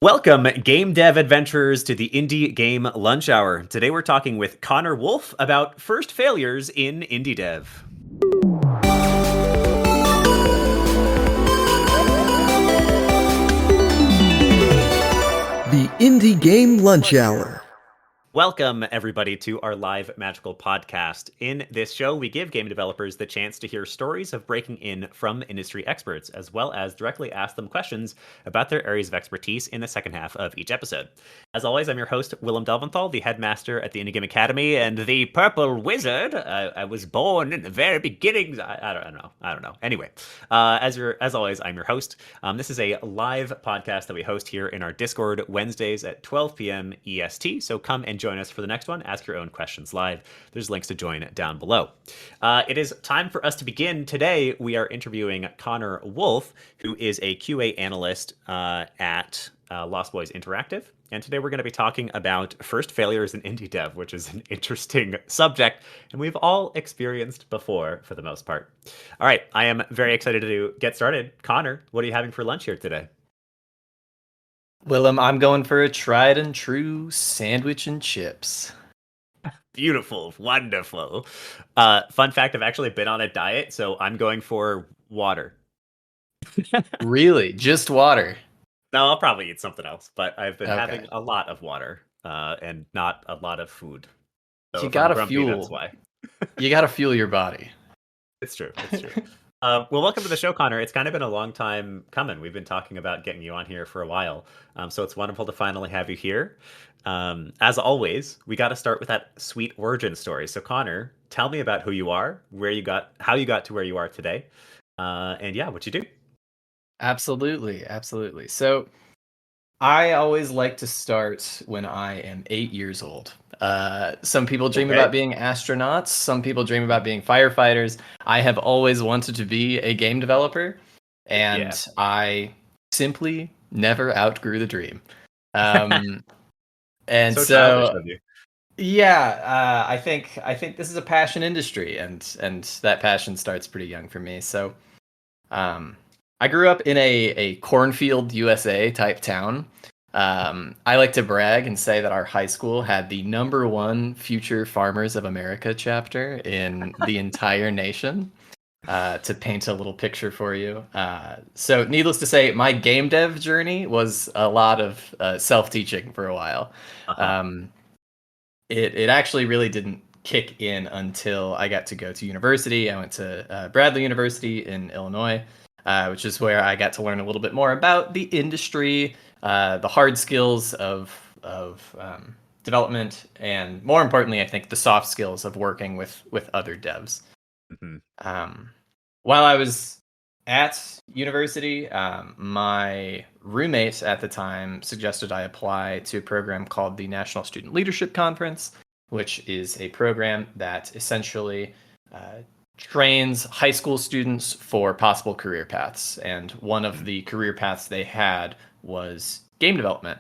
Welcome, game dev adventurers, to the Indie Game Lunch Hour. Today we're talking with Connor Wolf about first failures in indie dev. The Indie Game Lunch Hour. Welcome, everybody, to our live magical podcast. In this show, we give game developers the chance to hear stories of breaking in from industry experts, as well as directly ask them questions about their areas of expertise in the second half of each episode. As always, I'm your host, Willem Delventhal, the headmaster at the Indie Game Academy, and the Purple Wizard. I was born in the very beginnings. I don't know. Anyway, as always, I'm your host. This is a live podcast that we host here in our Discord Wednesdays at 12 p.m. EST. So come and join us for the next one. Ask your own questions live. There's links to join down below. It is time for us to begin. Today, we are interviewing Connor Wolf, who is a QA analyst at Lost Boys Interactive. And today we're going to be talking about first failures in indie dev, which is an interesting subject, and we've all experienced before for the most part. All right, I am very excited to get started. Connor, what are you having for lunch here today? Willem, I'm going for a tried and true sandwich and chips. Beautiful, wonderful. Fun fact, I've actually been on a diet, so I'm going for water. Really? Just water? No, I'll probably eat something else, but I've been Okay. having a lot of water and not a lot of food. So You if I'm gotta grumpy, fuel. that's why. You gotta fuel your body. It's true. Well, welcome to the show, Connor. It's kind of been a long time coming. We've been talking about getting you on here for a while. So it's wonderful to finally have you here. As always, we got to start with that sweet origin story. So Connor, tell me about who you are, how you got to where you are today, and yeah, what you do. Absolutely. So I always like to start when I am 8 years old. Some people dream about being astronauts. Some people dream about being firefighters. I have always wanted to be a game developer, and I simply never outgrew the dream. And So childish of you. yeah, I think this is a passion industry, and that passion starts pretty young for me. So, I grew up in a cornfield, USA type town. I like to brag and say that our high school had the #1 Future Farmers of America chapter in the entire nation. To paint a little picture for you. So needless to say, my game dev journey was a lot of self-teaching for a while. It actually really didn't kick in until I got to go to university. I went to Bradley University in Illinois, which is where I got to learn a little bit more about the industry, the hard skills of development, and more importantly, I think the soft skills of working with other devs. While I was at university, my roommate at the time suggested I apply to a program called the National Student Leadership Conference, which is a program that essentially trains high school students for possible career paths. And one of the career paths they had was game development.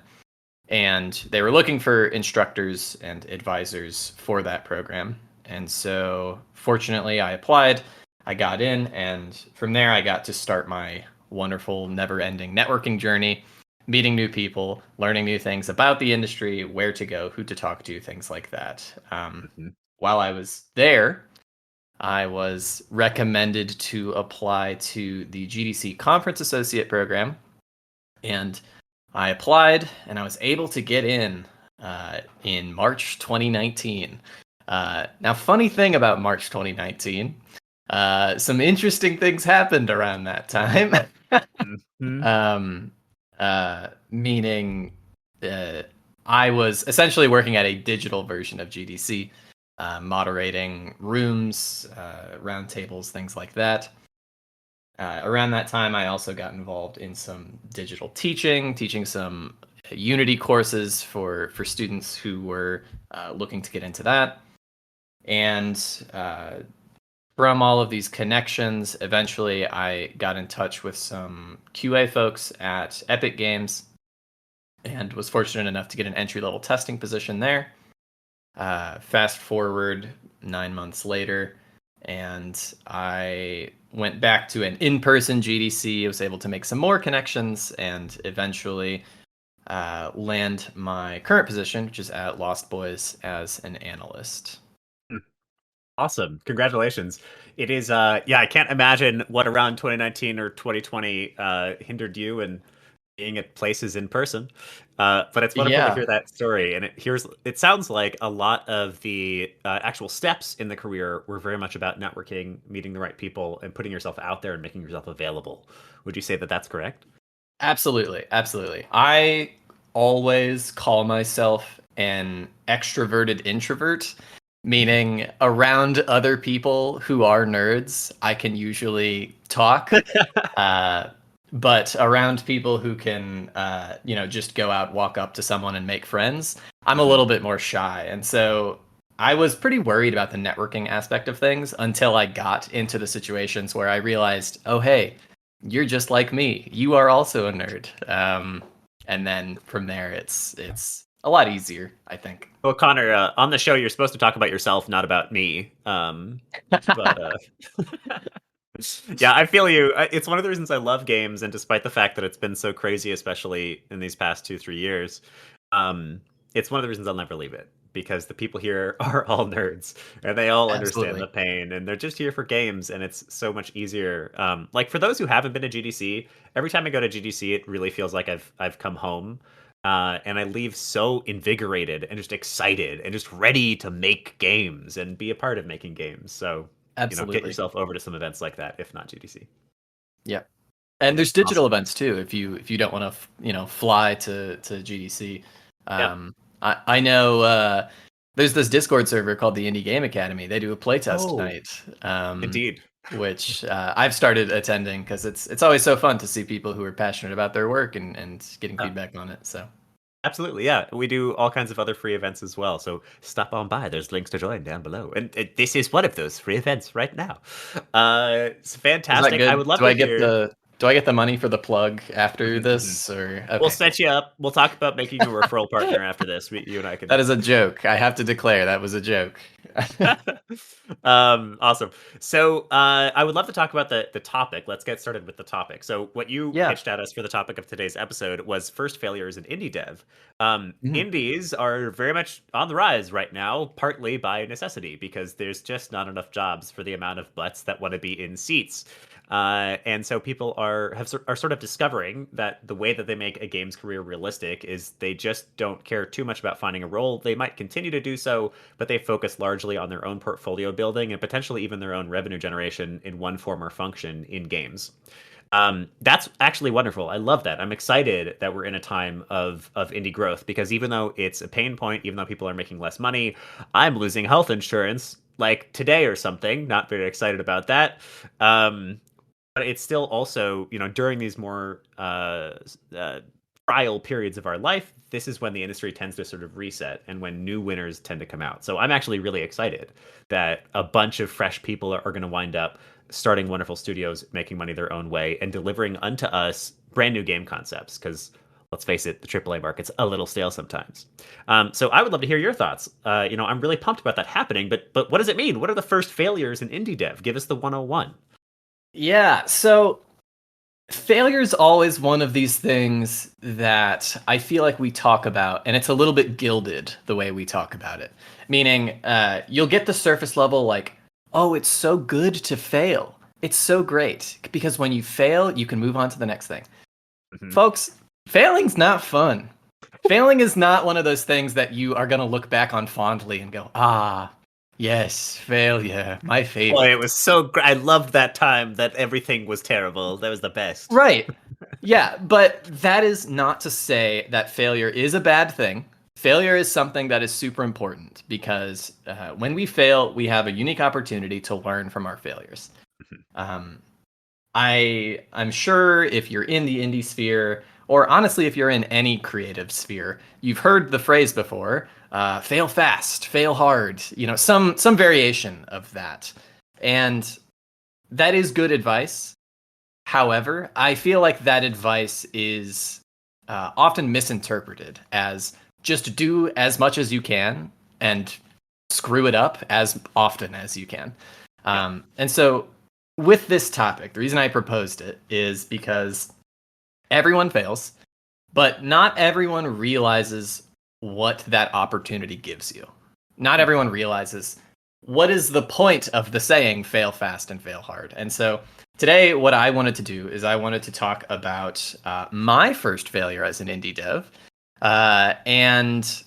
And they were looking for instructors and advisors for that program. And so fortunately, I applied. I got in, and from there I got to start my wonderful, never-ending networking journey, meeting new people, learning new things about the industry, where to go, who to talk to, things like that. While I was there, I was recommended to apply to the GDC Conference Associate Program, and I applied, and I was able to get in March 2019. Now, funny thing about March 2019, some interesting things happened around that time. Meaning I was essentially working at a digital version of GDC, moderating rooms, roundtables, things like that. Around that time, I also got involved in some digital teaching some Unity courses for students who were looking to get into that. And from all of these connections, eventually I got in touch with some QA folks at Epic Games and was fortunate enough to get an entry-level testing position there. Fast forward 9 months later, and I went back to an in-person GDC. I was able to make some more connections and eventually land my current position, which is at Lost Boys as an analyst. Awesome. Congratulations. It is I can't imagine what around 2019 or 2020 hindered you in being at places in person. But it's wonderful to Yeah, hear that story. And it sounds like a lot of the actual steps in the career were very much about networking, meeting the right people, and putting yourself out there and making yourself available. Would you say that that's correct? absolutely, absolutely. I always call myself an extroverted introvert, meaning around other people who are nerds, I can usually talk. Uh, but around people who can, just go out, walk up to someone and make friends, I'm a Mhm. little bit more shy. And so I was pretty worried about the networking aspect of things until I got into the situations where I realized, oh, hey, you're just like me. You are also a nerd. And then from there, it's a lot easier, I think. Well, Connor, on the show, you're supposed to talk about yourself, not about me. But yeah, I feel you. It's one of the reasons I love games, and despite the fact that it's been so crazy, especially in these past 2, 3 years, um, it's one of the reasons I'll never leave it because the people here are all nerds and they all understand the Absolutely. pain, and they're just here for games, and it's so much easier. Like for those who haven't been to GDC, every time I go to GDC, it really feels like I've come home. And I leave so invigorated and just excited and just ready to make games and be a part of making games. So get Absolutely. yourself over to some events like that, if not GDC. Yeah. And there's digital Awesome. events too. If you don't want to fly to GDC, Yeah. I know there's this Discord server called the Indie Game Academy. They do a playtest Oh, night, indeed. which I've started attending because it's always so fun to see people who are passionate about their work and getting Uh, feedback on it. So Absolutely. Yeah. We do all kinds of other free events as well. So stop on by. There's links to join down below. And this is one of those free events right now. It's is that fantastic. I good? would love to hear. Do I get the money for the plug after Mhm, mhm. this or We'll okay, cool. set you up. We'll talk about making you a referral partner after this. You and I can. That is a joke. I have to declare that was a joke. Awesome. So I would love to talk about the topic. Let's get started with the topic. So what you Yeah. pitched at us for the topic of today's episode was first failures in indie dev. Mhm. Indies are very much on the rise right now, partly by necessity because there's just not enough jobs for the amount of butts that want to be in seats. And so people are sort of discovering that the way that they make a games career realistic is they just don't care too much about finding a role. They might continue to do so, but they focus largely on their own portfolio building and potentially even their own revenue generation in one form or function in games. That's actually wonderful. I love that. I'm excited that we're in a time of indie growth because even though it's a pain point, even though people are making less money, I'm losing health insurance like today or something. Not very excited about that. But it's still also, during these more trial periods of our life, this is when the industry tends to sort of reset and when new winners tend to come out. So I'm actually really excited that a bunch of fresh people are going to wind up starting wonderful studios, making money their own way, and delivering unto us brand new game concepts. Because let's face it, the AAA market's a little stale sometimes. So I would love to hear your thoughts. I'm really pumped about that happening. But what does it mean? What are the first failures in indie dev? Give us the 101. Yeah, so failure is always one of these things that I feel like we talk about, and it's a little bit gilded the way we talk about it. Meaning, you'll get the surface level, like, oh, it's so good to fail. It's so great. Because when you fail, you can move on to the next thing. Mhm. Folks, failing's not fun. Failing is not one of those things that you are going to look back on fondly and go, ah, yes, failure, my Boy, favorite. it was so great. I loved that time that everything was terrible. That was the best. Right. Yeah, but that is not to say that failure is a bad thing. Failure is something that is super important because when we fail, we have a unique opportunity to learn from our failures. Mhm. Um, I'm sure if you're in the indie sphere, or honestly, if you're in any creative sphere, you've heard the phrase before: "Fail fast, fail hard." Some variation of that, and that is good advice. However, I feel like that advice is often misinterpreted as just do as much as you can and screw it up as often as you can. Yeah. And so, with this topic, the reason I proposed it is because everyone fails. But not everyone realizes what that opportunity gives you. Not everyone realizes what is the point of the saying fail fast and fail hard. And so today, what I wanted to do is I wanted to talk about my first failure as an indie dev and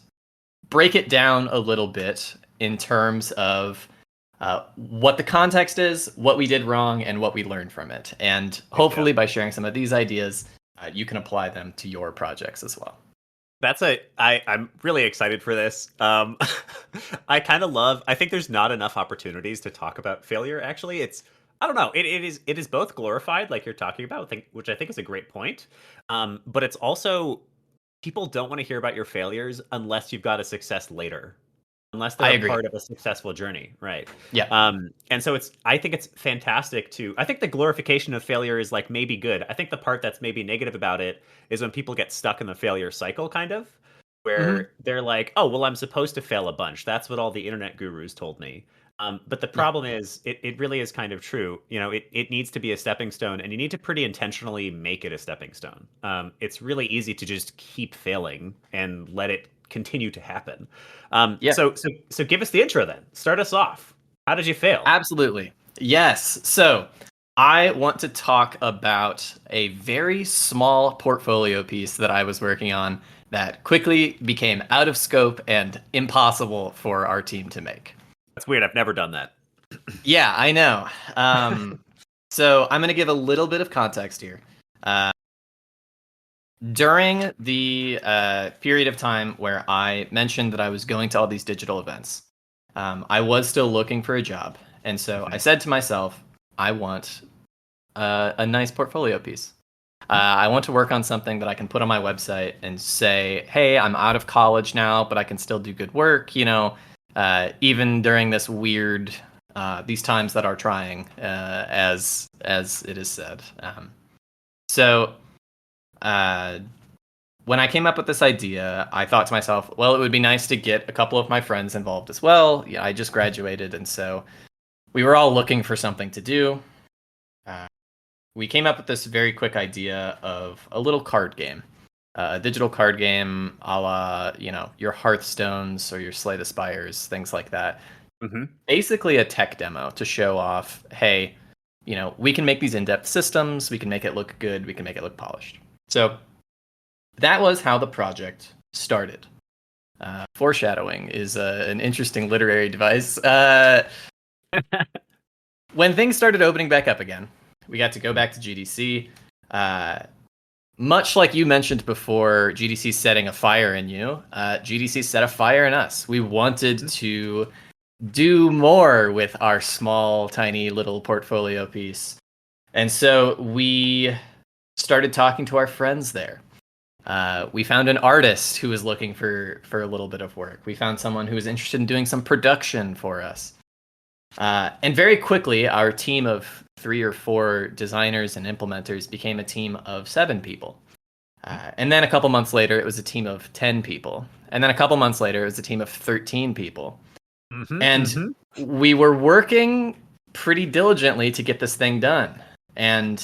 break it down a little bit in terms of what the context is, what we did wrong, and what we learned from it. And hopefully, by sharing some of these ideas, you can apply them to your projects as well. I'm really excited for this. I think there's not enough opportunities to talk about failure. Actually, I don't know. It is both glorified, like you're talking about, which I think is a great point. But it's also, people don't want to hear about your failures unless you've got a success later, unless I they're a agree. part of a successful journey, right? Yeah. And so I think it's fantastic I think the glorification of failure is like maybe good. I think the part that's maybe negative about it is when people get stuck in the failure cycle, kind of, Hmm. where they're like, oh, well, I'm supposed to fail a bunch. That's what all the internet gurus told me. But the Yeah. problem is, it really is kind of true. You know, it needs to be a stepping stone, and you need to pretty intentionally make it a stepping stone. It's really easy to just keep failing and let it continue to happen. Yeah. So give us the intro then. Start us off. How did you fail? Absolutely. Yes. So I want to talk about a very small portfolio piece that I was working on that quickly became out of scope and impossible for our team to make. That's weird. I've never done that. Yeah, I know. So I'm going to give a little bit of context here. During the period of time where I mentioned that I was going to all these digital events, I was still looking for a job. And so I said to myself, I want a nice portfolio piece. I want to work on something that I can put on my website and say, hey, I'm out of college now, but I can still do good work, even during this weird, these times that are trying, as it is said. So when I came up with this idea, I thought to myself, well, it would be nice to get a couple of my friends involved as well. Yeah, I just graduated, and so we were all looking for something to do. We came up with this very quick idea of a little card game, a digital card game, a la your Hearthstones or your Slay the Spires, things like that. Mm-hmm. Basically, a tech demo to show off, hey, we can make these in-depth systems, we can make it look good, we can make it look polished. So that was how the project started. Foreshadowing is an interesting literary device. When things started opening back up again, we got to go back to GDC. Much like you mentioned before, GDC setting a fire in you, GDC set a fire in us. We wanted to do more with our small, tiny little portfolio piece. And so we started talking to our friends there. We found an artist who was looking for a little bit of work. We found someone who was interested in doing some production for us. And very quickly, our team of 3 or 4 designers and implementers became a team of 7 people. And then a couple months later, it was a team of 10 people. And then a couple months later, it was a team of 13 people. And we were working pretty diligently to get this thing done. And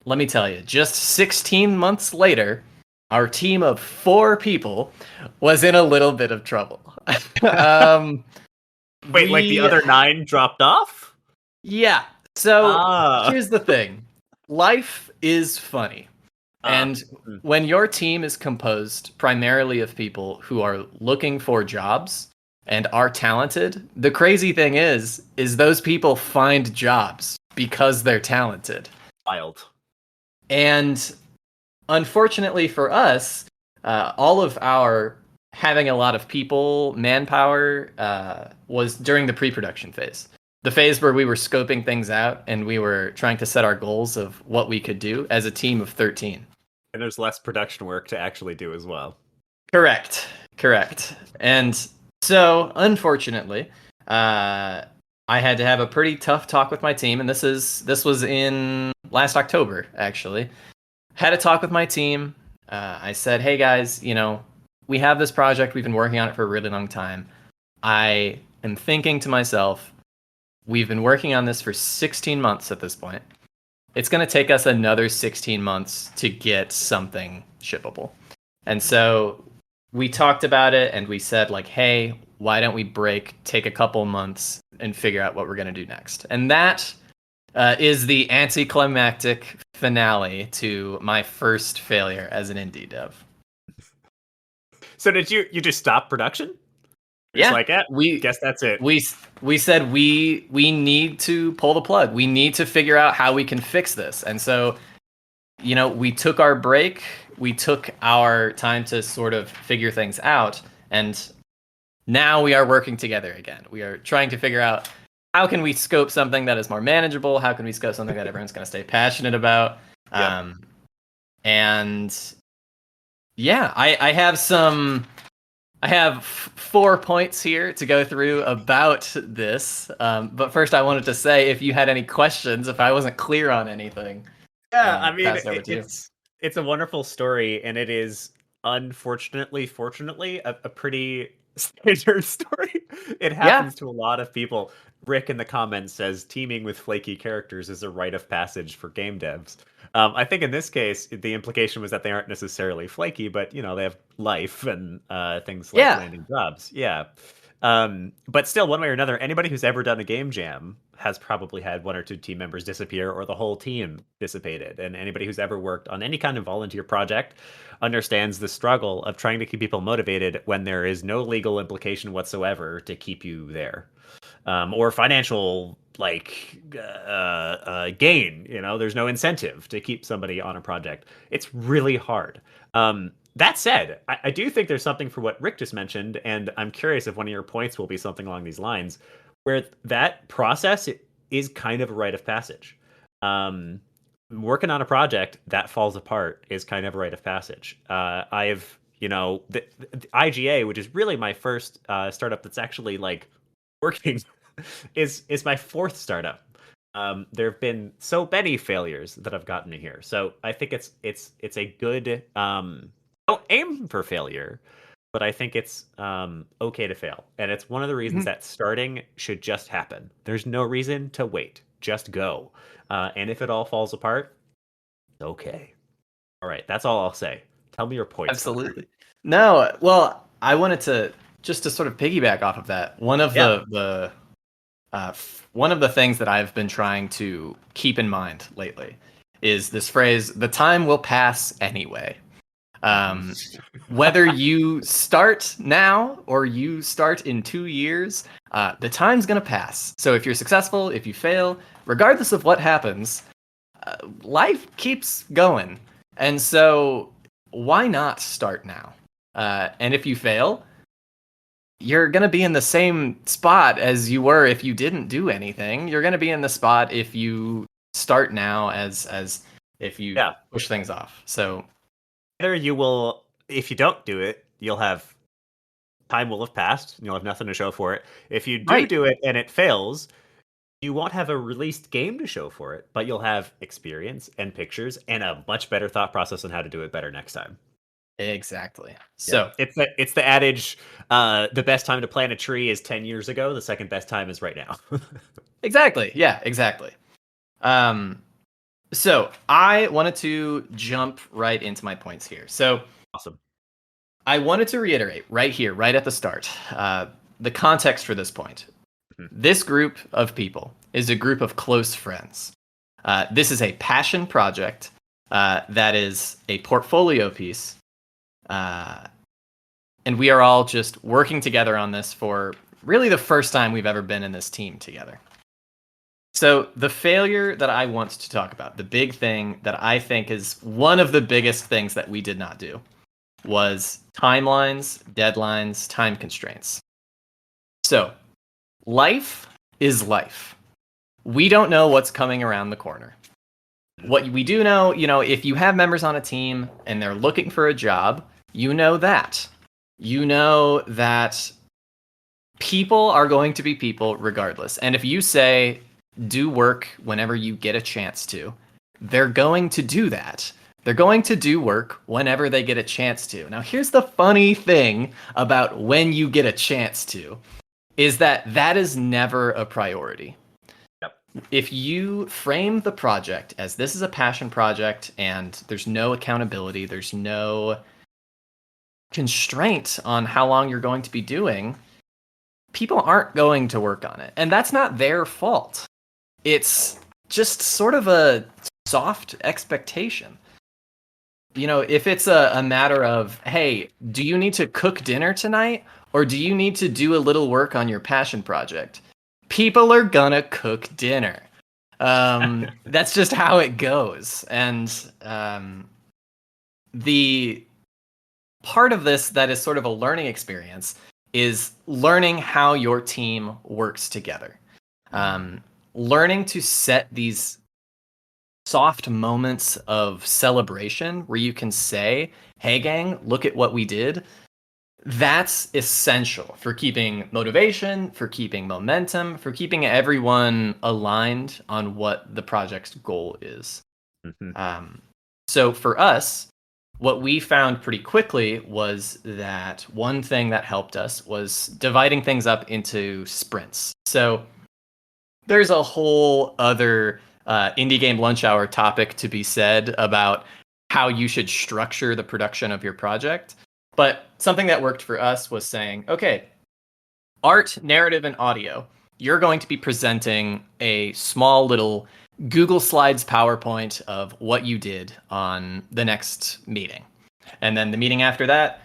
let me tell you, just 16 months later, our team of 4 people was in a little bit of trouble. Wait, like the other 9 dropped off? Yeah. So here's the thing. Life is funny. And when your team is composed primarily of people who are looking for jobs and are talented, the crazy thing is those people find jobs because they're talented. Wild. And unfortunately for us, all of our having a lot of people, manpower, was during the pre-production phase. The phase where we were scoping things out and we were trying to set our goals of what we could do as a team of 13. And there's less production work to actually do as well. Correct. And so, unfortunately, I had to have a pretty tough talk with my team, and this was in last October, actually. Had a talk with my team. I said, hey guys, we have this project. We've been working on it for a really long time. I am thinking to myself, we've been working on this for 16 months at this point. it's going to take us another 16 months to get something shippable. And so we talked about it and we said like, hey, why don't we take a couple months and figure out what we're going to do next? And that is the anticlimactic finale to my first failure as an indie dev. So did you just stop production? Yeah, like, guess that's it. We said we need to pull the plug. We need to figure out how we can fix this. And so, we took our break. We took our time to sort of figure things out. And now we are working together again. We are trying to figure out how can we scope something that is more manageable? How can we scope something that everyone's going to stay passionate about? Yep. And yeah, I have 4 points here to go through about this. But first, I wanted to say if you had any questions, if I wasn't clear on anything. Yeah, I mean, it's a wonderful story, and it is fortunately, a pretty standard story. It happens to a lot of people. Rick in the comments says teaming with flaky characters is a rite of passage for game devs. I think in this case, the implication was that they aren't necessarily flaky, but they have life and things like landing jobs. Yeah. But still, one way or another, anybody who's ever done a game jam has probably had one or two team members disappear or the whole team dissipated. And anybody who's ever worked on any kind of volunteer project understands the struggle of trying to keep people motivated when there is no legal implication whatsoever to keep you there. Or financial gain. There's no incentive to keep somebody on a project. It's really hard. That said, I do think there's something for what Rick just mentioned, and I'm curious if one of your points will be something along these lines, where that process is kind of a rite of passage. Working on a project that falls apart is kind of a rite of passage. I've, the IGA, which is really my first startup that's actually working, is my fourth startup. There have been so many failures that I've gotten to here, so I think it's a good. Don't aim for failure, but I think it's okay to fail, and it's one of the reasons that starting should just happen. There's no reason to wait; just go. And if it all falls apart, okay. All right, that's all I'll say. Tell me your points. Absolutely. No, well, I wanted to just to sort of piggyback off of that. One of the things that I've been trying to keep in mind lately is this phrase: "The time will pass anyway." Whether you start now or you start in 2 years, the time's gonna pass. So if you're successful, if you fail, regardless of what happens, life keeps going. And so why not start now? And if you fail, you're going to be in the same spot as you were if you didn't do anything. You're going to be in the spot if you start now as if you push things off. So either you will, if you don't do it, time will have passed and you'll have nothing to show for it. If you do it and it fails, you won't have a released game to show for it, but you'll have experience and pictures and a much better thought process on how to do it better next time. Exactly. So it's the adage, the best time to plant a tree is 10 years ago. The second best time is right now. Exactly. Yeah, exactly. So I wanted to jump right into my points here. So awesome. I wanted to reiterate right here, right at the start, the context for this point. This group of people is a group of close friends. This is a passion project that is a portfolio piece. And we are all just working together on this for really the first time we've ever been in this team together. So the failure that I want to talk about, the big thing that I think is one of the biggest things that we did not do, was timelines, deadlines, time constraints. So life is life. We don't know what's coming around the corner. What we do know, if you have members on a team and they're looking for a job, you know that. You know that people are going to be people regardless. And if you say, do work whenever you get a chance to, they're going to do that. They're going to do work whenever they get a chance to. Now, here's the funny thing about when you get a chance to, is that is never a priority. Yep. if you frame the project as this is a passion project and there's no accountability, there's no constraint on how long you're going to be doing, people aren't going to work on it. And that's not their fault. It's just sort of a soft expectation. You know, if it's a matter of, hey, do you need to cook dinner tonight? Or do you need to do a little work on your passion project? People are gonna cook dinner. That's just how it goes. And the part of this that is sort of a learning experience is learning how your team works together. Learning to set these soft moments of celebration where you can say, hey, gang, look at what we did. That's essential for keeping motivation, for keeping momentum, for keeping everyone aligned on what the project's goal is. So for us, what we found pretty quickly was that one thing that helped us was dividing things up into sprints. So there's a whole other indie game lunch hour topic to be said about how you should structure the production of your project. But something that worked for us was saying, okay, art, narrative, and audio, you're going to be presenting a small little Google Slides PowerPoint of what you did on the next meeting. And then the meeting after that,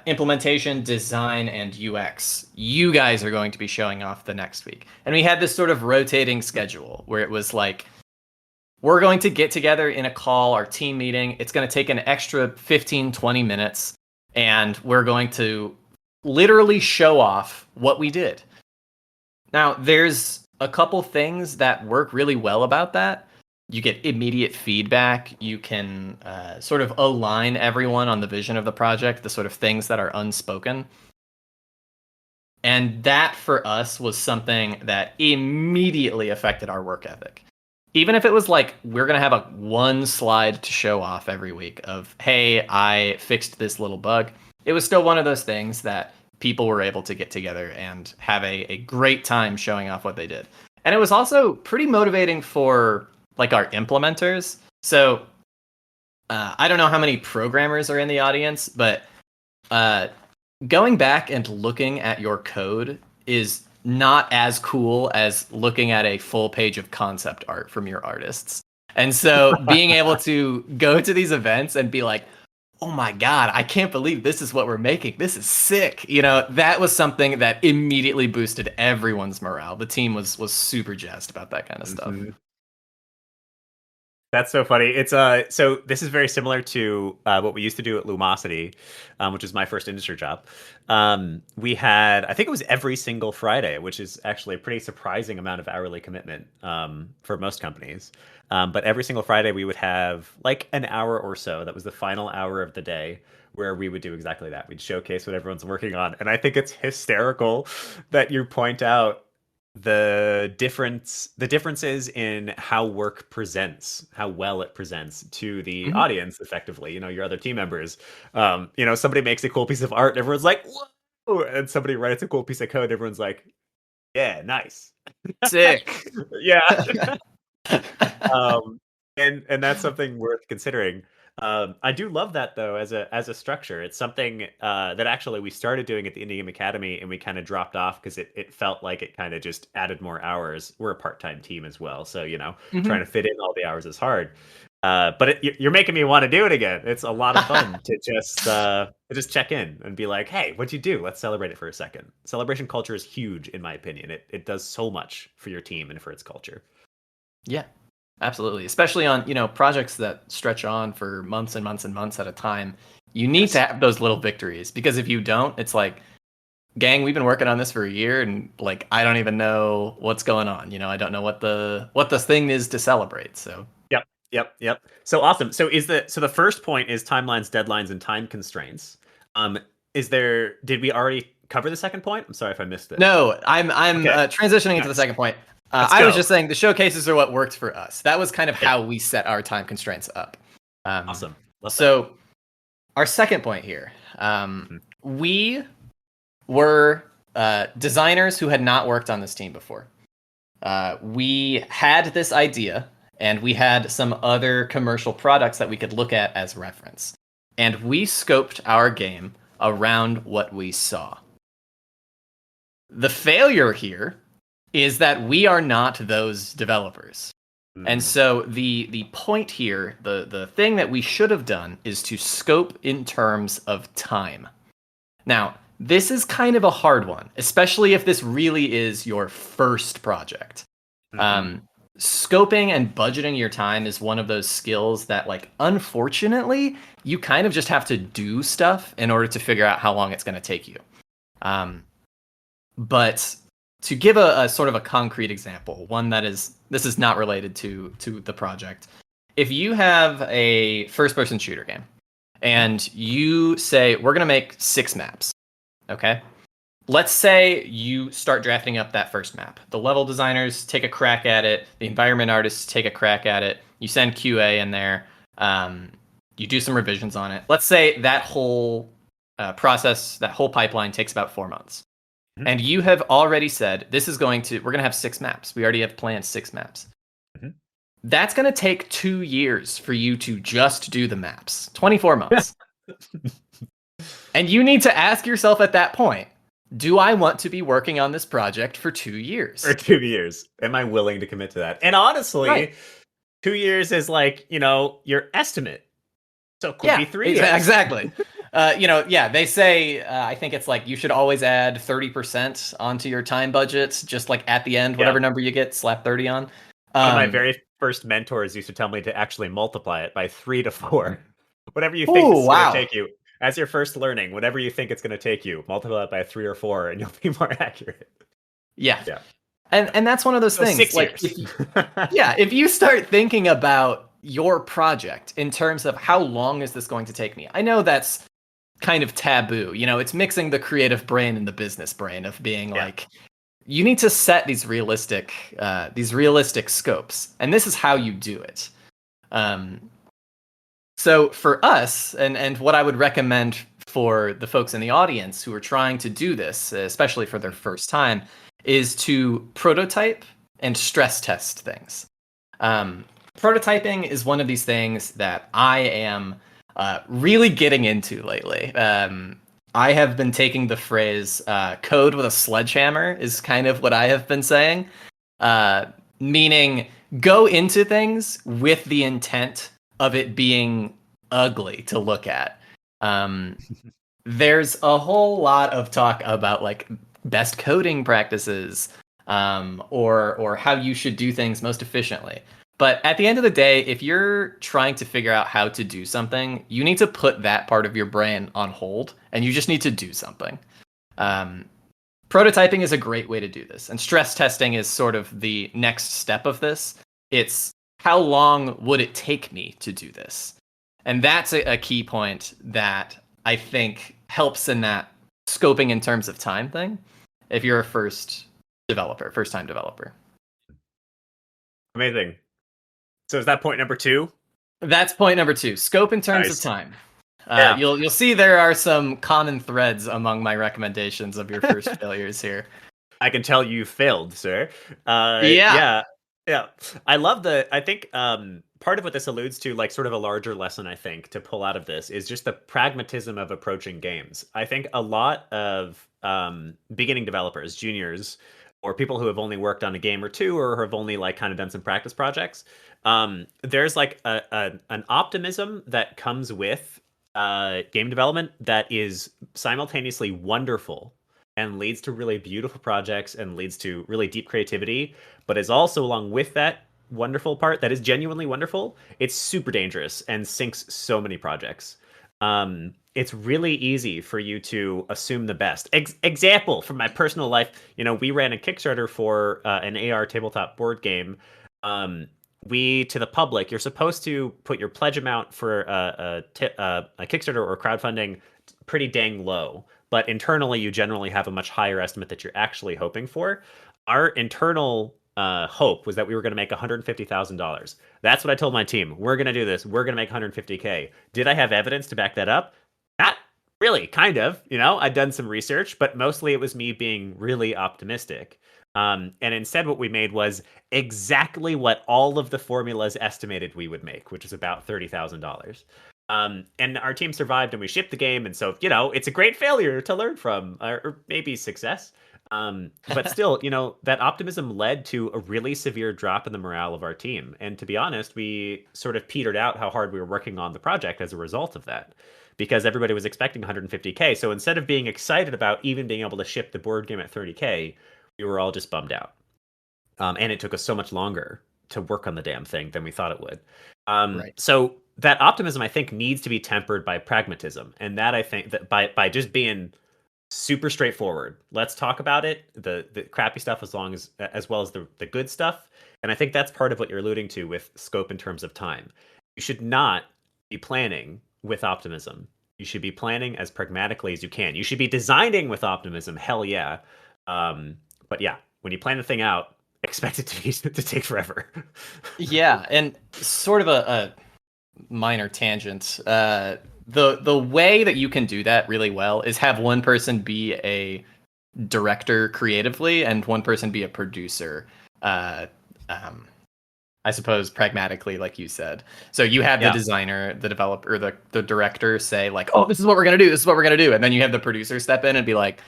implementation, design, and UX. You guys are going to be showing off the next week. And we had this sort of rotating schedule where it was like, we're going to get together in a call, our team meeting. It's going to take an extra 15, 20 minutes. And we're going to literally show off what we did. Now, there's a couple things that work really well about that. You get immediate feedback. You can sort of align everyone on the vision of the project, the sort of things that are unspoken. And that for us was something that immediately affected our work ethic. Even if it was like, we're going to have one slide to show off every week of, hey, I fixed this little bug. It was still one of those things that people were able to get together and have a great time showing off what they did. And it was also pretty motivating for like our implementers. So I don't know how many programmers are in the audience, but going back and looking at your code is not as cool as looking at a full page of concept art from your artists. And so being able to go to these events and be like, oh my God, I can't believe this is what we're making. This is sick. You know, that was something that immediately boosted everyone's morale. The team was super jazzed about that kind of stuff. That's so funny. It's so this is very similar to what we used to do at Lumosity, which is my first industry job. We had, I think it was every single Friday, which is actually a pretty surprising amount of hourly commitment for most companies. But every single Friday we would have like an hour or so. That was the final hour of the day where we would do exactly that. We'd showcase what everyone's working on. And I think it's hysterical that you point out the differences in how work presents, how well it presents to the audience effectively, your other team members. Somebody makes a cool piece of art and everyone's like, whoa, and somebody writes a cool piece of code, everyone's like, yeah, nice. Sick. Yeah. And that's something worth considering. I do love that though as a structure. It's something that actually we started doing at the Indie Game Academy and we kind of dropped off because it felt like it kind of just added more hours. We're a part-time team as well, so trying to fit in all the hours is hard. But you're making me want to do it again. It's a lot of fun to just check in and be like, hey, what'd you do? Let's celebrate it for a second. Celebration culture is huge in my opinion. It does so much for your team and for its culture. Yeah. Absolutely. Especially on, projects that stretch on for months and months and months at a time. You need to have those little victories because if you don't, it's like, gang, we've been working on this for a year and like, I don't even know what's going on. I don't know what the thing is to celebrate. So Yep. So awesome. So the first point is timelines, deadlines, and time constraints. Did we already cover the second point? I'm sorry if I missed it. No, I'm transitioning into the second point. I was just saying the showcases are what worked for us. That was kind of how we set our time constraints up. Awesome. So our second point here, we were designers who had not worked on this team before. We had this idea, and we had some other commercial products that we could look at as reference. And we scoped our game around what we saw. The failure here is that we are not those developers. And so the point here, the thing that we should have done is to scope in terms of time. Now, this is kind of a hard one, especially if this really is your first project. Scoping and budgeting your time is one of those skills that, like, unfortunately, you kind of just have to do stuff in order to figure out how long it's going to take you. But to give a sort of a concrete example, one that this is not related to the project. If you have a first-person shooter game and you say, we're going to make 6 maps, okay? Let's say you start drafting up that first map. The level designers take a crack at it. The environment artists take a crack at it. You send QA in there. You do some revisions on it. Let's say that whole process, that whole pipeline takes about 4 months. And you have already said, we're going to have 6 maps. We already have planned 6 maps. That's going to take 2 years for you to just do the maps. 24 months. And you need to ask yourself at that point, do I want to be working on this project for 2 years? For 2 years. Am I willing to commit to that? And honestly, 2 years is like, your estimate. So it could be 3 years. Exactly. They say, I think it's like you should always add 30% onto your time budget, just like at the end, whatever number you get, slap 30 on. One of my very first mentors used to tell me to actually multiply it by 3 to 4. Whatever you think it's going to take you. As your first learning, whatever you think it's going to take you, multiply it by 3 or 4, and you'll be more accurate. Yeah. And that's one of those things. 6 like, years. if you start thinking about your project in terms of how long is this going to take me, I know that's kind of taboo. It's mixing the creative brain and the business brain of being like, you need to set these realistic scopes, and this is how you do it. So for us, and what I would recommend for the folks in the audience who are trying to do this, especially for their first time, is to prototype and stress test things. Prototyping is one of these things that I am really getting into lately. I have been taking the phrase code with a sledgehammer is kind of what I have been saying, meaning go into things with the intent of it being ugly to look at. There's a whole lot of talk about like best coding practices, or how you should do things most efficiently. But at the end of the day, if you're trying to figure out how to do something, you need to put that part of your brain on hold, and you just need to do something. Prototyping is a great way to do this, and stress testing is sort of the next step of this. It's how long would it take me to do this? And that's a key point that I think helps in that scoping in terms of time thing if you're a first-time developer. Amazing. So is that point number 2? That's point number 2. Scope in terms of time. You'll see there are some common threads among my recommendations of your first failures here. I can tell you failed, sir. Yeah. I love I think part of what this alludes to, like sort of a larger lesson, I think, to pull out of this is just the pragmatism of approaching games. I think a lot of beginning developers, juniors, or people who have only worked on a game or two or have only like kind of done some practice projects, there's like an optimism that comes with game development that is simultaneously wonderful and leads to really beautiful projects and leads to really deep creativity, but is also, along with that wonderful part that is genuinely wonderful, it's super dangerous and sinks so many projects. It's really easy for you to assume the best. Example from my personal life, we ran a Kickstarter for an AR tabletop board game. To the public, you're supposed to put your pledge amount for a Kickstarter or crowdfunding pretty dang low, but internally you generally have a much higher estimate that you're actually hoping for. Our internal hope was that we were going to make $150,000. That's what I told my team. We're going to do this. We're going to make $150K. Did I have evidence to back that up? Not really, kind of. I'd done some research, but mostly it was me being really optimistic. And instead, what we made was exactly what all of the formulas estimated we would make, which is about $30,000. And our team survived and we shipped the game. And so, it's a great failure to learn from, or maybe success. But still, that optimism led to a really severe drop in the morale of our team. And to be honest, we sort of petered out how hard we were working on the project as a result of that, because everybody was expecting 150K. So instead of being excited about even being able to ship the board game at 30K, we were all just bummed out. And it took us so much longer to work on the damn thing than we thought it would. Right. So that optimism, I think, needs to be tempered by pragmatism. And that, I think, that by just being super straightforward. Let's talk about it, the crappy stuff as well as the good stuff. And I think that's part of what you're alluding to with scope in terms of time. You should not be planning with optimism. You should be planning as pragmatically as you can. You should be designing with optimism. Hell yeah. But yeah, when you plan the thing out, expect it to take forever. Yeah, and sort of a minor tangent. The way that you can do that really well is have one person be a director creatively and one person be a producer. I suppose pragmatically, like you said. So you have the designer, the developer, the director say like, "Oh, this is what we're gonna do. This is what we're gonna do," and then you have the producer step in and be like,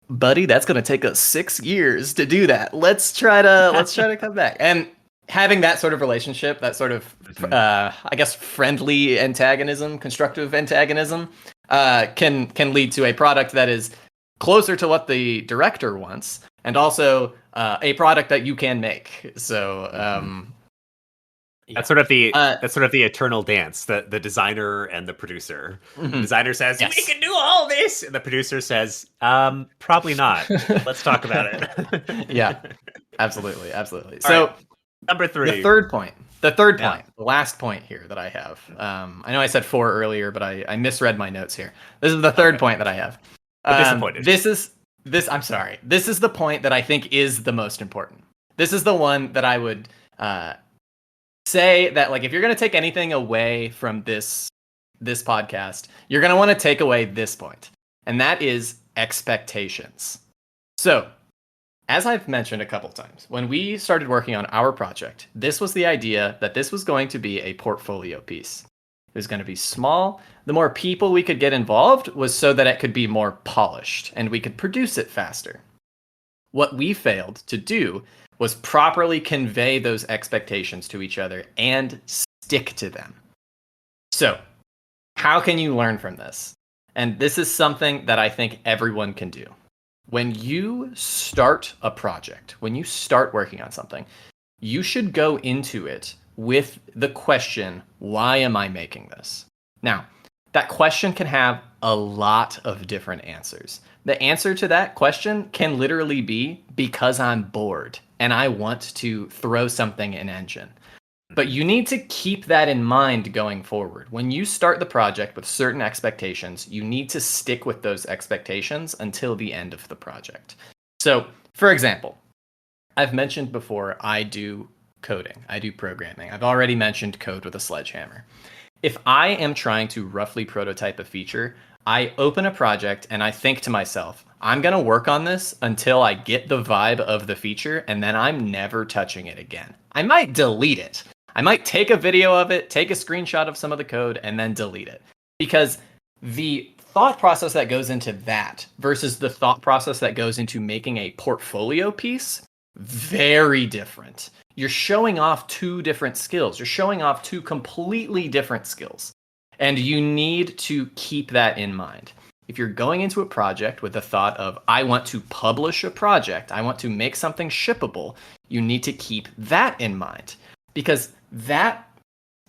"Buddy, that's gonna take us 6 years to do that. Let's try to come back." And having that sort of relationship, that sort of, I guess, friendly antagonism, constructive antagonism, can lead to a product that is closer to what the director wants, and also a product that you can make. So that's sort of the eternal dance, the designer and the producer. The designer says, "We can do all this," and the producer says, "Probably not. Let's talk about it." Yeah, absolutely. So. Right. Number 3. The third point, the last point here that I have. I know I said 4 earlier, but I misread my notes here. This is the third point that I have. Disappointed. I'm sorry. This is the point that I think is the most important. This is the one that I would say that, like, if you're going to take anything away from this podcast, you're going to want to take away this point, and that is expectations. So, as I've mentioned a couple times, when we started working on our project, this was the idea that this was going to be a portfolio piece. It was going to be small. The more people we could get involved was so that it could be more polished and we could produce it faster. What we failed to do was properly convey those expectations to each other and stick to them. So, how can you learn from this? And this is something that I think everyone can do. When you start a project, when you start working on something, you should go into it with the question, why am I making this? Now, that question can have a lot of different answers. The answer to that question can literally be because I'm bored and I want to throw something in engine. But you need to keep that in mind going forward. When you start the project with certain expectations, you need to stick with those expectations until the end of the project. So, for example, I've mentioned before, I do coding. I do programming. I've already mentioned code with a sledgehammer. If I am trying to roughly prototype a feature, I open a project and I think to myself, I'm going to work on this until I get the vibe of the feature, and then I'm never touching it again. I might delete it. I might take a video of it, take a screenshot of some of the code, and then delete it. Because the thought process that goes into that versus the thought process that goes into making a portfolio piece, very different. You're showing off 2 different skills. You're showing off 2 completely different skills. And you need to keep that in mind. If you're going into a project with the thought of, I want to publish a project, I want to make something shippable, you need to keep that in mind. Because that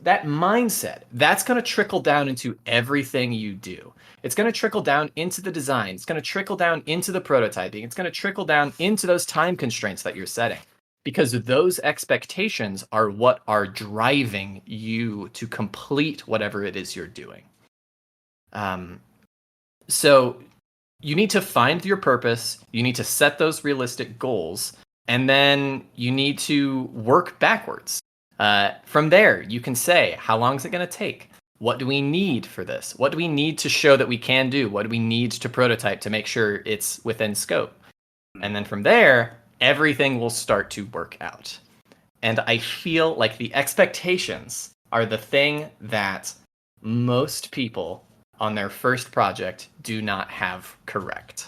mindset, that's going to trickle down into everything you do. It's going to trickle down into the design. It's going to trickle down into the prototyping. It's going to trickle down into those time constraints that you're setting. Because those expectations are what are driving you to complete whatever it is you're doing. So you need to find your purpose. You need to set those realistic goals. And then you need to work backwards. From there, you can say, how long is it going to take? What do we need for this? What do we need to show that we can do? What do we need to prototype to make sure it's within scope? And then from there, everything will start to work out. And I feel like the expectations are the thing that most people on their first project do not have correct.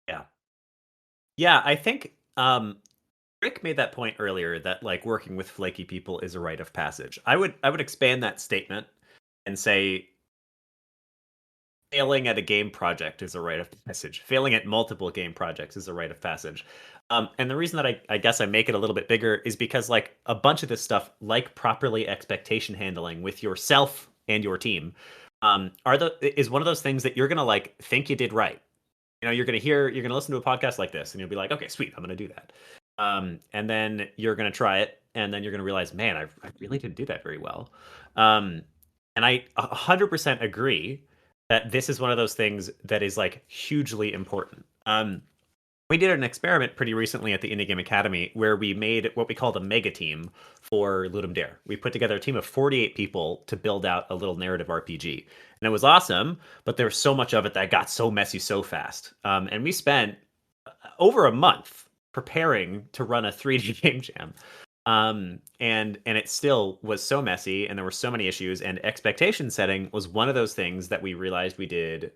Yeah. Yeah, I think Rick made that point earlier that like working with flaky people is a rite of passage. I would expand that statement and say failing at a game project is a rite of passage. Failing at multiple game projects is a rite of passage. And the reason that I guess I make it a little bit bigger is because like a bunch of this stuff, like properly expectation handling with yourself and your team, is one of those things that you're gonna like think you did right. You know, you're gonna listen to a podcast like this, and you'll be like, okay, sweet, I'm gonna do that. And then you're gonna try it, and then you're gonna realize, man, I really didn't do that very well. And I 100% agree that this is one of those things that is like hugely important. We did an experiment pretty recently at the Indie Game Academy where we made what we called a mega team for Ludum Dare. We put together a team of 48 people to build out a little narrative RPG. And it was awesome, but there was so much of it that got so messy so fast. And we spent over a month preparing to run a 3D game jam. And it still was so messy, and there were so many issues, and expectation setting was one of those things that we realized we did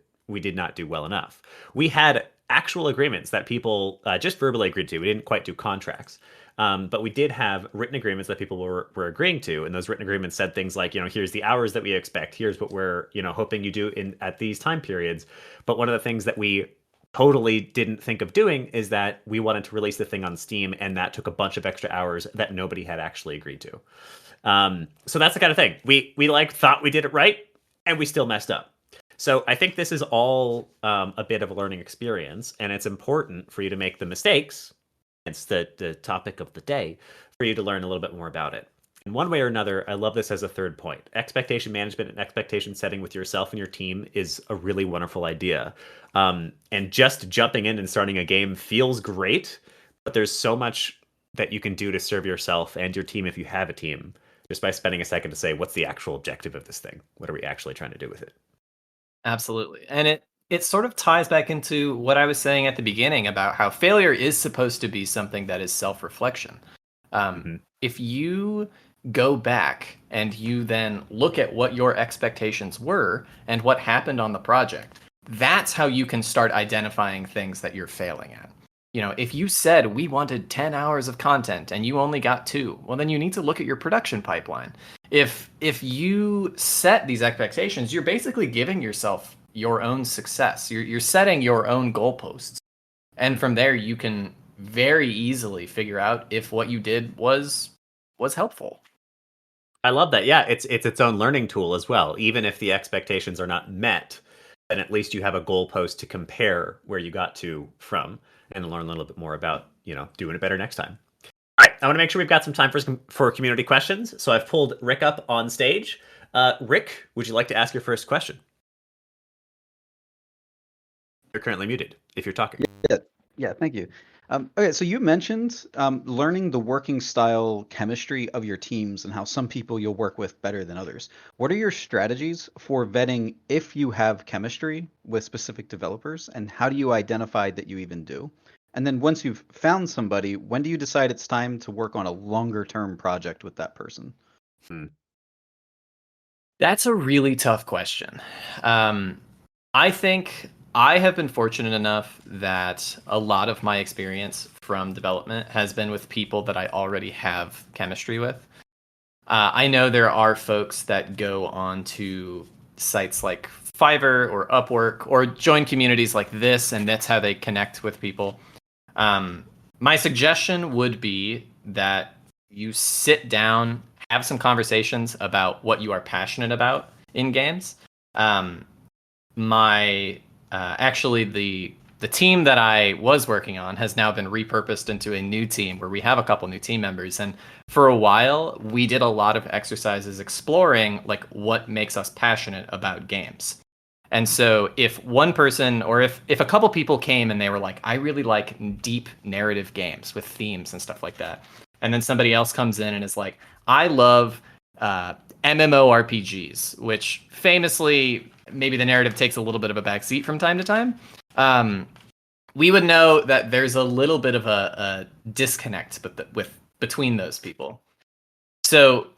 not do well enough. We had actual agreements that people just verbally agreed to. We didn't quite do contracts. But we did have written agreements that people were agreeing to, and those written agreements said things like, you know, here's the hours that we expect, here's what we're, you know, hoping you do at these time periods. But one of the things that we totally didn't think of doing is that we wanted to release the thing on Steam, and that took a bunch of extra hours that nobody had actually agreed to. So that's the kind of thing we like thought we did it right, and we still messed up. So I think this is all a bit of a learning experience, and it's important for you to make the mistakes. It's the topic of the day for you to learn a little bit more about it. In one way or another, I love this as a third point. Expectation management and expectation setting with yourself and your team is a really wonderful idea. And just jumping in and starting a game feels great, but there's so much that you can do to serve yourself and your team if you have a team, just by spending a second to say, what's the actual objective of this thing? What are we actually trying to do with it? Absolutely. And it sort of ties back into what I was saying at the beginning about how failure is supposed to be something that is self-reflection. If you go back and you then look at what your expectations were and what happened on the project, that's how you can start identifying things that you're failing at. You know, if you said we wanted 10 hours of content and you only got 2, well, then you need to look at your production pipeline. If you set these expectations, you're basically giving yourself your own success. You're setting your own goalposts. And from there, you can very easily figure out if what you did was helpful. I love that. Yeah, it's its own learning tool as well. Even if the expectations are not met, then at least you have a goalpost to compare where you got to from and learn a little bit more about, you know, doing it better next time. All right, I want to make sure we've got some time for community questions. So I've pulled Rick up on stage. Rick, would you like to ask your first question? You're currently muted if you're talking. Yeah, thank you. Okay, so you mentioned learning the working style chemistry of your teams and how some people you'll work with better than others. What are your strategies for vetting if you have chemistry with specific developers, and how do you identify that you even do? And then once you've found somebody, when do you decide it's time to work on a longer term project with that person? That's a really tough question. I think I have been fortunate enough that a lot of my experience from development has been with people that I already have chemistry with. I know there are folks that go on to sites like Fiverr or Upwork or join communities like this, and that's how they connect with people. My suggestion would be that you sit down, have some conversations about what you are passionate about in games. Actually, the team that I was working on has now been repurposed into a new team where we have a couple new team members. And for a while, we did a lot of exercises exploring like what makes us passionate about games. And so if one person or if a couple people came and they were like, I really like deep narrative games with themes and stuff like that. And then somebody else comes in and is like, I love MMORPGs, which famously maybe the narrative takes a little bit of a backseat from time to time. we would know that there's a little bit of a disconnect between those people. So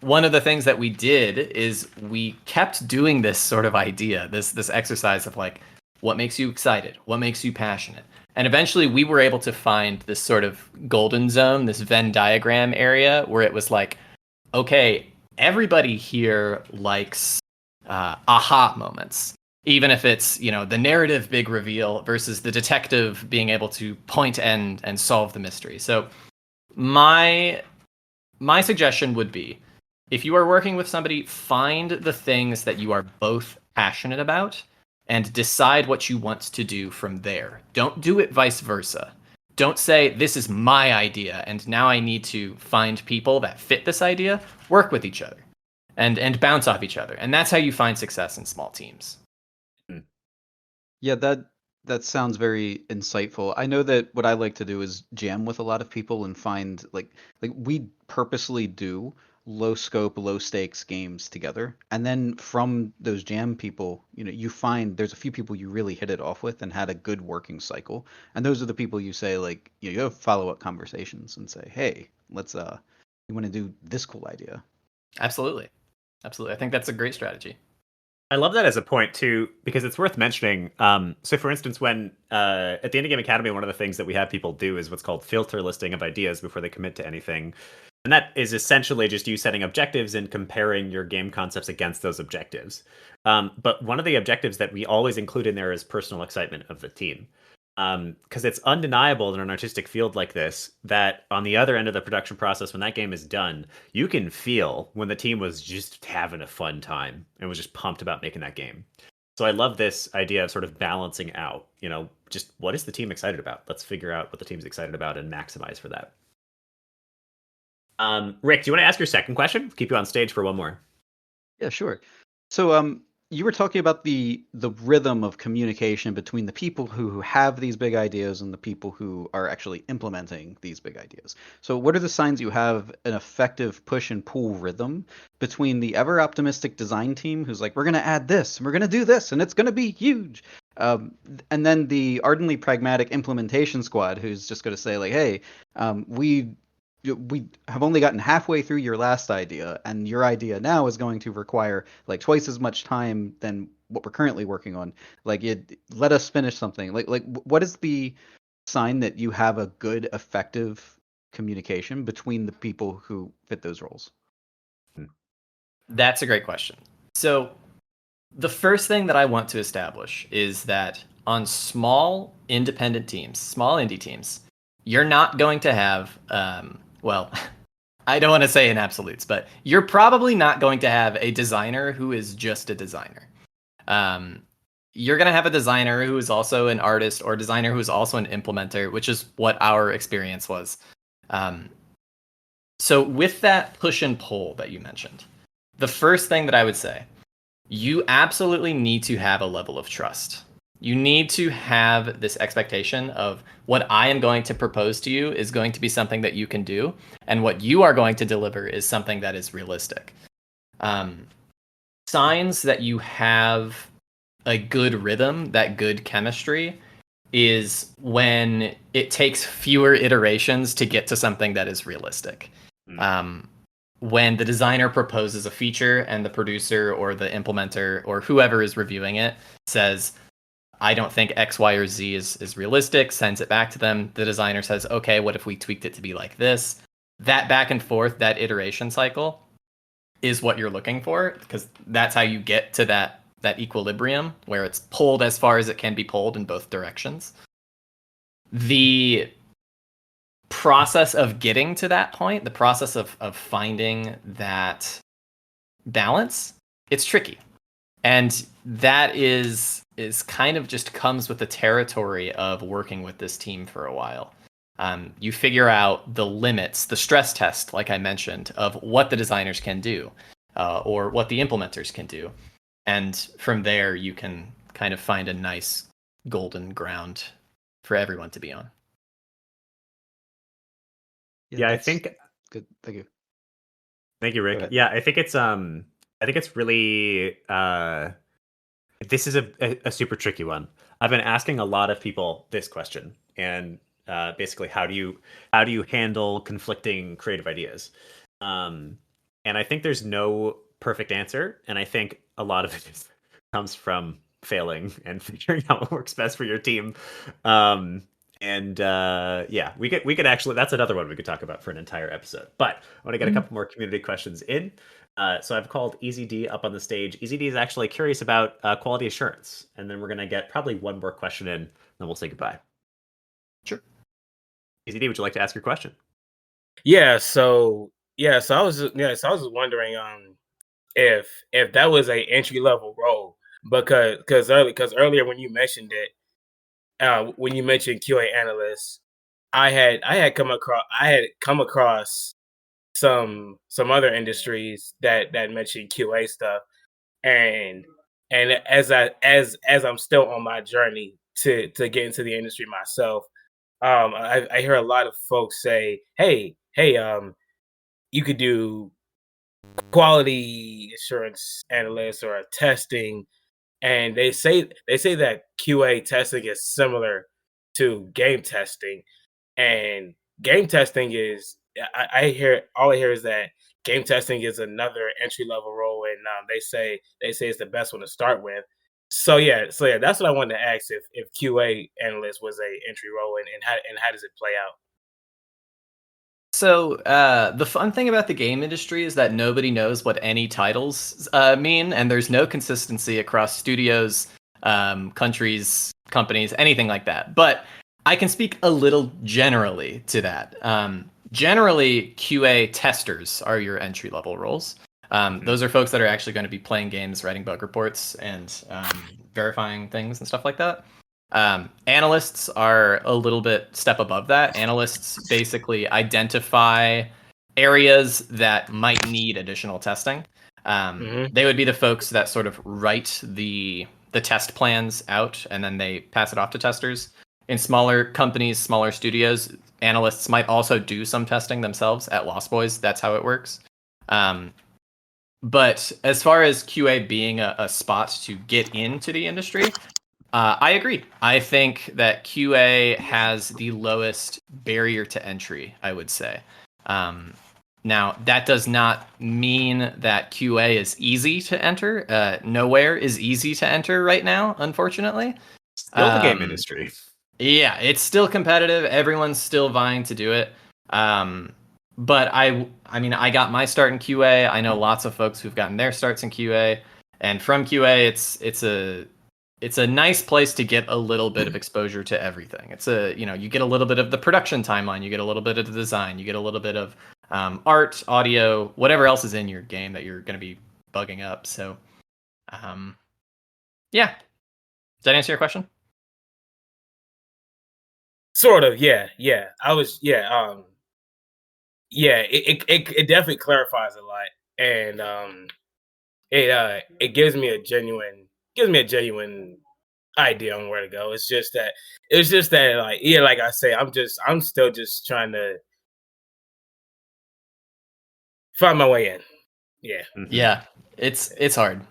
one of the things that we did is we kept doing this sort of idea, this exercise of like, what makes you excited? What makes you passionate? And eventually we were able to find this sort of golden zone, this Venn diagram area where it was like, okay, everybody here likes aha moments. Even if it's, you know, the narrative big reveal versus the detective being able to point and solve the mystery. So my suggestion would be, if you are working with somebody, find the things that you are both passionate about and decide what you want to do from there. Don't do it vice versa. Don't say, this is my idea, and now I need to find people that fit this idea. Work with each other and bounce off each other. And that's how you find success in small teams. Yeah, that sounds very insightful. I know that what I like to do is jam with a lot of people and find like we purposely do low scope, low stakes games together. And then from those jam people, you know, you find there's a few people you really hit it off with and had a good working cycle. And those are the people you say like you have follow-up conversations and say, "Hey, let's you want to do this cool idea?" Absolutely. Absolutely. I think that's a great strategy. I love that as a point too, because it's worth mentioning. So, for instance, when at the Indie Game Academy, one of the things that we have people do is what's called filter listing of ideas before they commit to anything, and that is essentially just you setting objectives and comparing your game concepts against those objectives. But one of the objectives that we always include in there is personal excitement of the team. Because it's undeniable in an artistic field like this that on the other end of the production process, when that game is done, you can feel when the team was just having a fun time and was just pumped about making that game. So I love this idea of sort of balancing out, you know, just what is the team excited about? Let's figure out what the team's excited about and maximize for that. Rick, do you want to ask your second question? Keep you on stage for one more. Yeah, sure. So you were talking about the rhythm of communication between the people who have these big ideas and the people who are actually implementing these big ideas. So what are the signs you have an effective push and pull rhythm between the ever optimistic design team who's like, we're going to add this and we're going to do this and it's going to be huge. And then the ardently pragmatic implementation squad who's just going to say like, hey, we have only gotten halfway through your last idea, and your idea now is going to require like twice as much time than what we're currently working on. Like, let us finish something. Like, what is the sign that you have a good, effective communication between the people who fit those roles? That's a great question. So, the first thing that I want to establish is that on small independent teams, small indie teams, you're not going to have well, I don't want to say in absolutes, but you're probably not going to have a designer who is just a designer. You're going to have a designer who is also an artist or a designer who is also an implementer, which is what our experience was. So with that push and pull that you mentioned, the first thing that I would say, you absolutely need to have a level of trust. You need to have this expectation of what I am going to propose to you is going to be something that you can do, and what you are going to deliver is something that is realistic. Signs that you have a good rhythm, that good chemistry, is when it takes fewer iterations to get to something that is realistic. When the designer proposes a feature and the producer or the implementer or whoever is reviewing it says, I don't think X, Y, or Z is realistic, sends it back to them. The designer says, okay, what if we tweaked it to be like this? That back and forth, that iteration cycle is what you're looking for, because that's how you get to that equilibrium where it's pulled as far as it can be pulled in both directions. The process of getting to that point, the process of finding that balance, it's tricky. And that is kind of just comes with the territory of working with this team for a while. You figure out the limits, the stress test, like I mentioned, of what the designers can do or what the implementers can do. And from there, you can kind of find a nice golden ground for everyone to be on. Yeah, I think. Good. Thank you. Thank you, Rick. Yeah, I think it's really. This is a super tricky one. I've been asking a lot of people this question, and basically, how do you handle conflicting creative ideas? Um, and I think there's no perfect answer, and I think a lot of it comes from failing and figuring out what works best for your team. And yeah, we could actually, that's another one we could talk about for an entire episode. But I want to get a couple more community questions in. So I've called Easy D up on the stage. Easy D is actually curious about quality assurance, and then we're gonna get probably one more question in, then we'll say goodbye. Sure. Easy D, would you like to ask your question? So I was just wondering if that was a entry level role because earlier when you mentioned it, when you mentioned QA analyst, I had come across some other industries that mentioned QA stuff, and as I'm still on my journey to get into the industry myself, I hear a lot of folks say, hey, you could do quality assurance analyst or a testing, and they say that QA testing is similar to game testing, and game testing is I hear all I hear is that game testing is another entry level role, and they say it's the best one to start with. So yeah, that's what I wanted to ask if QA analyst was a entry role, and how does it play out? So the fun thing about the game industry is that nobody knows what any titles mean, and there's no consistency across studios, countries, companies, anything like that. But I can speak a little generally to that. Generally, QA testers are your entry level roles. Those are folks that are actually going to be playing games, writing bug reports, and verifying things and stuff like that. Analysts are a little bit step above that. Analysts basically identify areas that might need additional testing. They would be the folks that sort of write the test plans out, and then they pass it off to testers. In smaller companies, smaller studios, analysts might also do some testing themselves at Lost Boys. That's how it works. But as far as QA being a spot to get into the industry, I agree. I think that QA has the lowest barrier to entry, I would say. Now, that does not mean that QA is easy to enter. Nowhere is easy to enter right now, unfortunately. Still the game industry. Yeah, it's still competitive. Everyone's still vying to do it. But I mean, I got my start in QA. I know lots of folks who've gotten their starts in QA, and from QA, it's a nice place to get a little bit of exposure to everything. You get a little bit of the production timeline, you get a little bit of the design, you get a little bit of art, audio, whatever else is in your game that you're going to be bugging up. So, yeah. Does that answer your question? Sort of, yeah. It definitely clarifies a lot, and it gives me a genuine idea on where to go. It's just that like I say, I'm still just trying to find my way in. Yeah. Yeah, it's hard.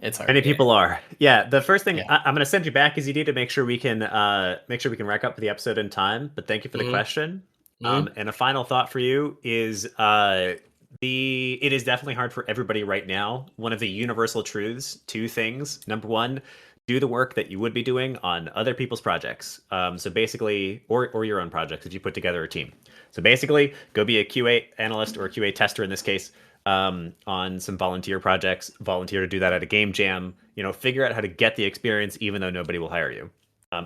It's hard. Many people are. Yeah. The first thing Yeah. I'm going to send you back is you need to make sure we can wrap up the episode in time. But thank you for the question. And a final thought for you is it is definitely hard for everybody right now. One of the universal truths, two things. Number one, do the work that you would be doing on other people's projects. So basically, or your own projects if you put together a team. So basically, go be a QA analyst or a QA tester in this case. On some volunteer projects, volunteer to do that at a game jam, figure out how to get the experience even though nobody will hire you.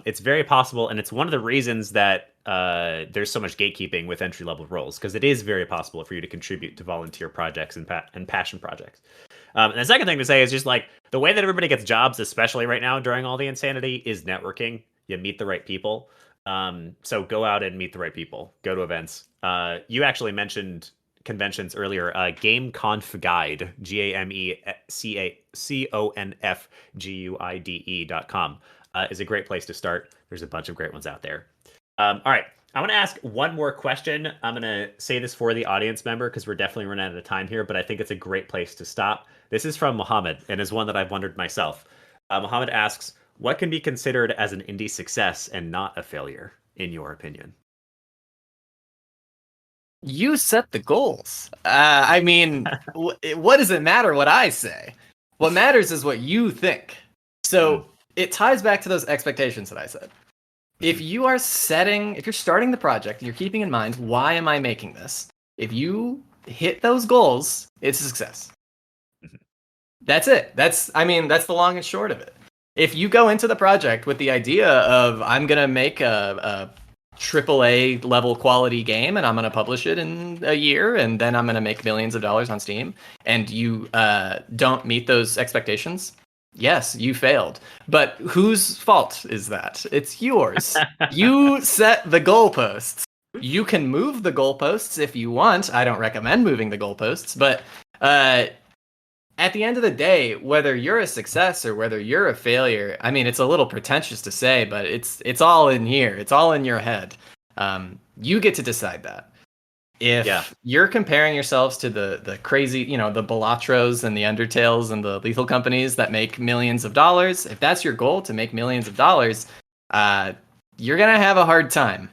It's very possible, and it's one of the reasons that there's so much gatekeeping with entry-level roles, because it is very possible for you to contribute to volunteer projects and passion projects. And the second thing to say is just like the way that everybody gets jobs, especially right now during all the insanity, is networking. You meet the right people. So go out and meet the right people. Go to events. You actually mentioned conventions earlier. GameConf Guide, GameConfGuide.com is a great place to start. There's a bunch of great ones out there. All right, I want to ask one more question. I'm going to say this for the audience member because we're definitely running out of time here, but I think it's a great place to stop. This is from Mohammed and is one that I've wondered myself. Mohammed asks, what can be considered as an indie success and not a failure, in your opinion? You set the goals. I mean, what does it matter what I say? What matters is what you think. So it ties back to those expectations that I said. If you're starting the project, you're keeping in mind, why am I making this? If you hit those goals, it's a success. That's it. That's the long and short of it. If you go into the project with the idea of, I'm going to make a AAA level quality game and I'm going to publish it in a year and then I'm going to make millions of dollars on Steam, and you don't meet those expectations, yes, you failed. But whose fault is that? It's yours. You set the goalposts. You can move the goalposts if you want. I don't recommend moving the goalposts, but at the end of the day, whether you're a success or whether you're a failure, I mean, it's a little pretentious to say, but it's all in here. It's all in your head. You get to decide that. If you're comparing yourselves to the crazy, the Balatros and the Undertales and the Lethal companies that make millions of dollars, if that's your goal, to make millions of dollars, you're going to have a hard time.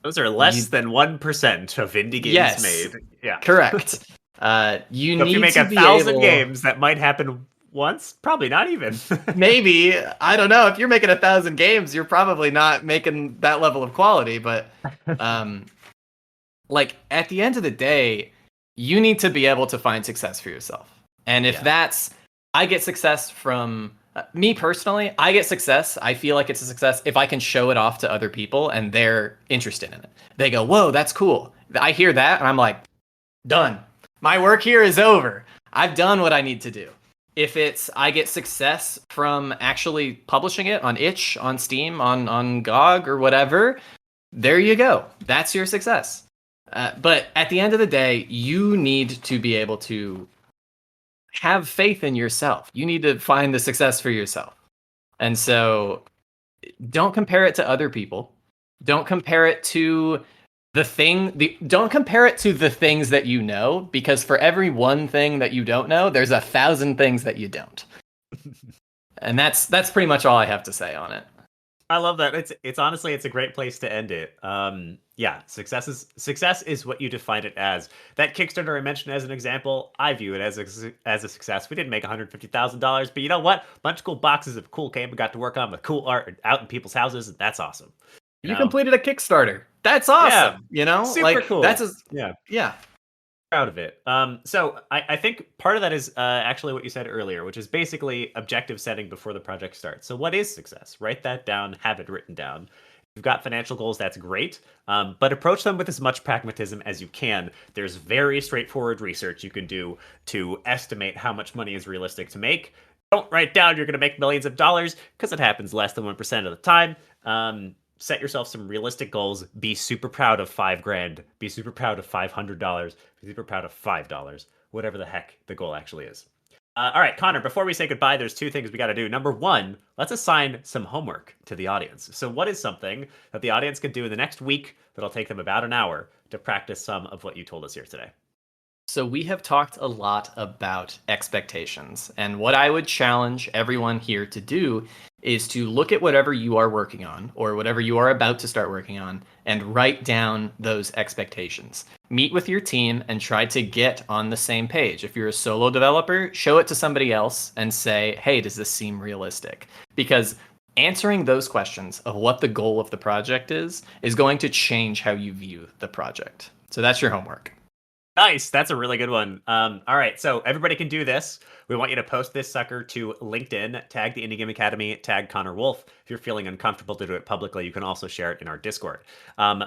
Those are less than 1% of indie games made. Yeah, correct. If you make 1,000 games, that might happen once. Probably not even. Maybe, I don't know. If you're making 1,000 games, you're probably not making that level of quality. But like, at the end of the day, you need to be able to find success for yourself. And if I get success from me personally, I get success. I feel like it's a success if I can show it off to other people and they're interested in it. They go, whoa, that's cool. I hear that and I'm like, done. My work here is over. I've done what I need to do. If I get success from actually publishing it on itch, on Steam, on GOG or whatever, there you go. That's your success. But at the end of the day, you need to be able to have faith in yourself. You need to find the success for yourself. And so don't compare it to other people. Don't compare it to don't compare it to the things that you know, because for every one thing that you don't know, there's 1,000 things that you don't. And that's pretty much all I have to say on it. I love that. It's honestly, it's a great place to end it. Success is what you define it as. That Kickstarter I mentioned as an example, I view it as a success. We didn't make $150,000, but you know what? A bunch of cool boxes of cool game we got to work on with cool art out in people's houses, and that's awesome. You completed a Kickstarter. That's awesome. Super cool. That's proud of it. So I think part of that is actually what you said earlier, which is basically objective setting before the project starts. So what is success? Write that down, have it written down. If you've got financial goals, that's great, but approach them with as much pragmatism as you can. There's very straightforward research you can do to estimate how much money is realistic to make. Don't write down you're going to make millions of dollars, because it happens less than 1% of the time. Set yourself some realistic goals. Be super proud of $5,000. Be super proud of $500. Be super proud of $5. Whatever the heck the goal actually is. All right, Connor, before we say goodbye, there's two things we got to do. Number one, let's assign some homework to the audience. So what is something that the audience can do in the next week that'll take them about an hour to practice some of what you told us here today? So we have talked a lot about expectations, and what I would challenge everyone here to do is to look at whatever you are working on or whatever you are about to start working on and write down those expectations. Meet with your team and try to get on the same page. If you're a solo developer, show it to somebody else and say, hey, does this seem realistic? Because answering those questions of what the goal of the project is going to change how you view the project. So that's your homework. Nice. That's a really good one. All right. So everybody can do this. We want you to post this sucker to LinkedIn, tag the Indie Game Academy, tag Connor Wolf. If you're feeling uncomfortable to do it publicly, you can also share it in our Discord.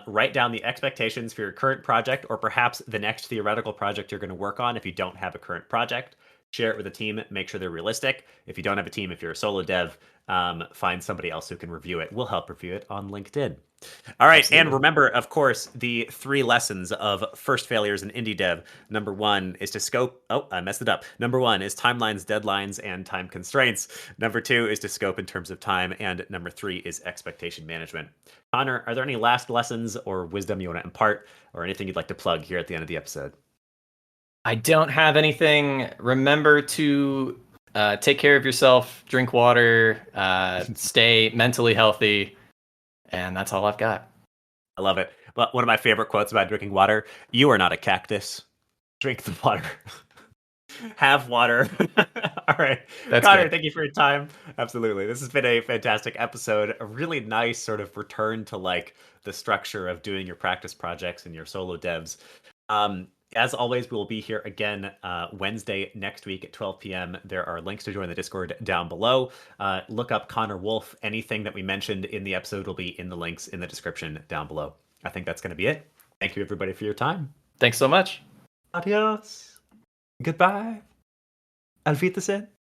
Write down the expectations for your current project, or perhaps the next theoretical project you're going to work on if you don't have a current project. Share it with a team. Make sure they're realistic. If you don't have a team, if you're a solo dev, find somebody else who can review it. We'll help review it on LinkedIn. All right. Absolutely. And remember, of course, the 3 lessons of first failures in indie dev. Number 1 is to scope. Oh, I messed it up. Number 1 is timelines, deadlines, and time constraints. Number 2 is to scope in terms of time. And number 3 is expectation management. Connor, are there any last lessons or wisdom you want to impart, or anything you'd like to plug here at the end of the episode? I don't have anything. Remember to Take care of yourself, drink water, stay mentally healthy, and that's all I've got. I love it. But one of my favorite quotes about drinking water: "You are not a cactus. Drink the water." Have water. All right. That's Connor, good. thank you for your time. Absolutely. This has been a fantastic episode. A really nice sort of return to like the structure of doing your practice projects and your solo devs. As always, we will be here again Wednesday next week at 12 p.m. There are links to join the Discord down below. Look up Connor Wolf. Anything that we mentioned in the episode will be in the links in the description down below. I think that's going to be it. Thank you, everybody, for your time. Thanks so much. Adios. Goodbye. Auf Wiedersehen.